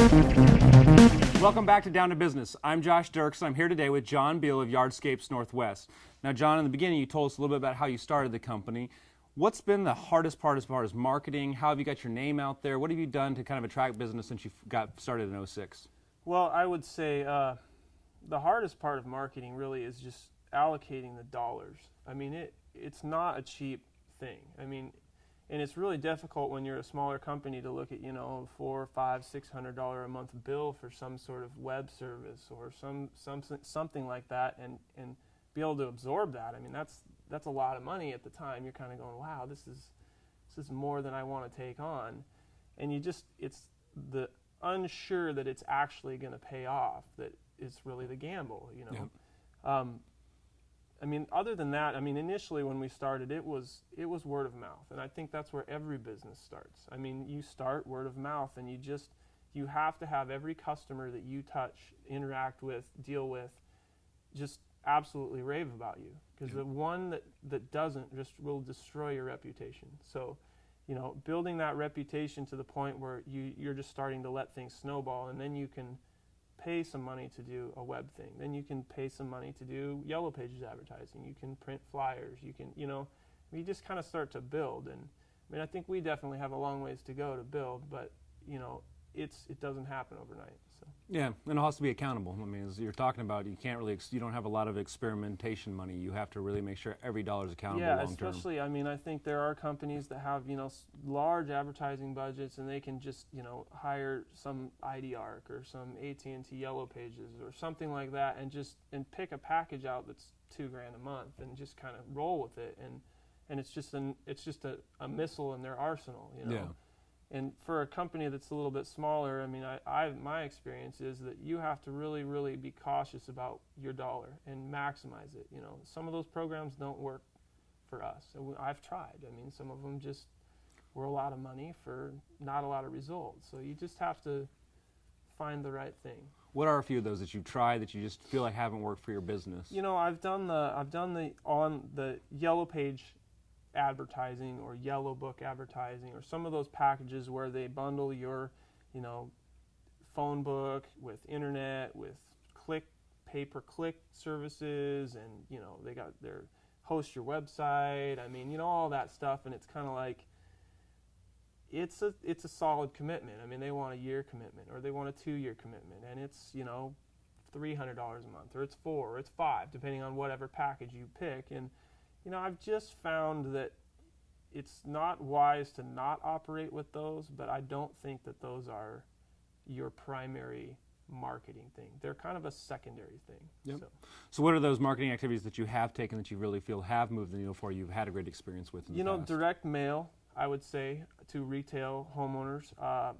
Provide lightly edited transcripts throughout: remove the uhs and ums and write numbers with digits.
Welcome back to Down to Business. I'm Josh Dirks, and I'm here today with John Beal of Yardscapes Northwest. Now, John, in the beginning, you told us a little bit about how you started the company. What's been the hardest part as far as marketing? How have you got your name out there? What have you done to kind of attract business since you got started in '06? Well, I would say the hardest part of marketing really is just allocating the dollars. I mean, it's not a cheap thing. I mean, and it's really difficult when you're a smaller company to look at, you know, $400, $500, $600 a month bill for some sort of web service or something like that, and be able to absorb that. I mean, that's a lot of money at the time. You're kind of going, wow, this is more than I want to take on, and it's the unsure that it's actually going to pay off that is really the gamble, you know. Yeah. I mean, other than that, I mean, initially when we started, it was word of mouth, and I think that's where every business starts. I mean, you start word of mouth, and you have to have every customer that you touch, interact with, deal with, just absolutely rave about you, because the one that doesn't just will destroy your reputation. So, you know, building that reputation to the point where you're just starting to let things snowball, and then you can pay some money to do a web thing. Then you can pay some money to do Yellow Pages advertising. You can print flyers. You can, you know, you just kind of start to build. And I mean, I think we definitely have a long ways to go to build, but you know, it doesn't happen overnight. So. Yeah, and it has to be accountable. I mean, as you're talking about, you don't have a lot of experimentation money. You have to really make sure every dollar is accountable long term. Yeah, especially, I mean, I think there are companies that have, you know, large advertising budgets, and they can just, you know, hire some IDARC or some AT&T Yellow Pages or something like that, and pick a package out that's $2,000 a month and just kind of roll with it, and it's just a missile in their arsenal, you know. Yeah. And for a company that's a little bit smaller, I mean, my experience is that you have to really, really be cautious about your dollar and maximize it. You know, some of those programs don't work for us. I've tried. I mean, some of them just were a lot of money for not a lot of results. So you just have to find the right thing. What are a few of those that you've tried that you just feel like haven't worked for your business? You know, I've done on the Yellow Page advertising or Yellow Book advertising, or some of those packages where they bundle your, you know, phone book with internet, with pay-per-click services, and you know, they got their host your website. I mean, you know, all that stuff, and it's kind of like it's a solid commitment. I mean, they want a year commitment, or they want a 2-year commitment, and it's, you know, $300 a month, or it's $4, or it's $5, depending on whatever package you pick. And you know, I've just found that it's not wise to not operate with those, but I don't think that those are your primary marketing thing. They're kind of a secondary thing. Yep. So what are those marketing activities that you have taken that you really feel have moved the needle for you, you've had a great experience with in the past? You know, direct mail, I would say, to retail homeowners,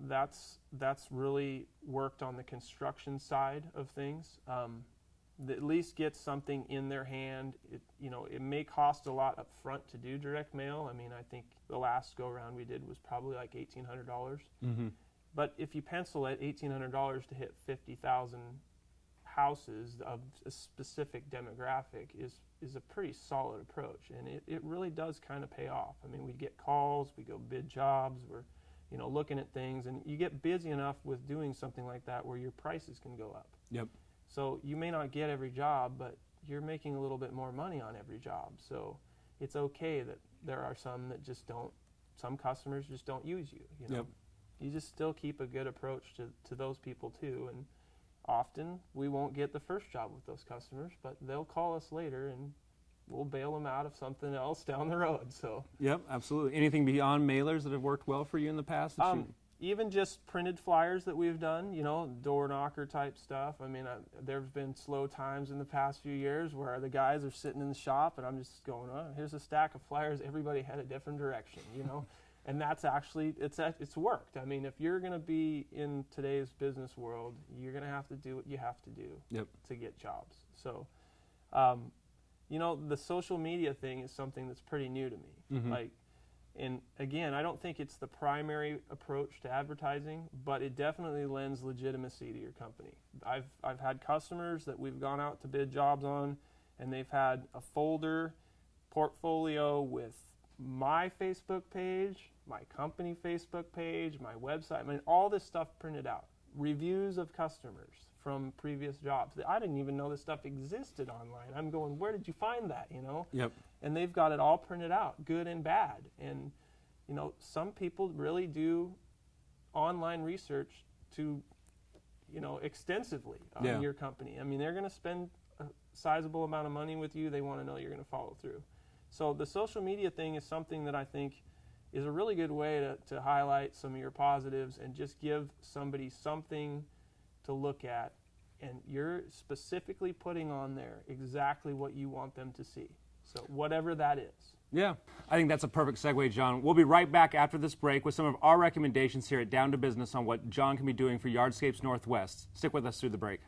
that's really worked on the construction side of things. That at least gets something in their hand. You know, it may cost a lot up front to do direct mail. I mean, I think the last go-around we did was probably like $1,800. Mm-hmm. But if you pencil it, $1,800 to hit 50,000 houses of a specific demographic is a pretty solid approach, and it really does kind of pay off. I mean, we get calls, we go bid jobs, we're, you know, looking at things, and you get busy enough with doing something like that where your prices can go up. Yep. So you may not get every job, but you're making a little bit more money on every job. So it's okay that there are some customers just don't use you. You know, yep. You just still keep a good approach to those people too. And often we won't get the first job with those customers, but they'll call us later and we'll bail them out of something else down the road. So. Yep, absolutely. Anything beyond mailers that have worked well for you in the past? Even just printed flyers that we've done, you know, door knocker type stuff. I mean, there's been slow times in the past few years where the guys are sitting in the shop and I'm just going, oh, here's a stack of flyers. Everybody had a different direction, you know. And that's actually, it's worked. I mean, if you're going to be in today's business world, you're going to have to do what you have to do to get jobs. So, you know, the social media thing is something that's pretty new to me. Mm-hmm. And again, I don't think it's the primary approach to advertising, but it definitely lends legitimacy to your company. I've had customers that we've gone out to bid jobs on, and they've had a folder portfolio with my Facebook page, my company Facebook page, my website, I mean, all this stuff printed out. reviews of customers from previous jobs. I didn't even know this stuff existed online. I'm going, where did you find that, you know? Yep. And they've got it all printed out, good and bad. And, you know, some people really do online research to, you know, extensively on your company. I mean, they're going to spend a sizable amount of money with you. They want to know you're going to follow through. So the social media thing is something that I think is a really good way to highlight some of your positives and just give somebody something to look at. And you're specifically putting on there exactly what you want them to see. So whatever that is. Yeah, I think that's a perfect segue, John. We'll be right back after this break with some of our recommendations here at Down to Business on what John can be doing for Yardscapes Northwest. Stick with us through the break.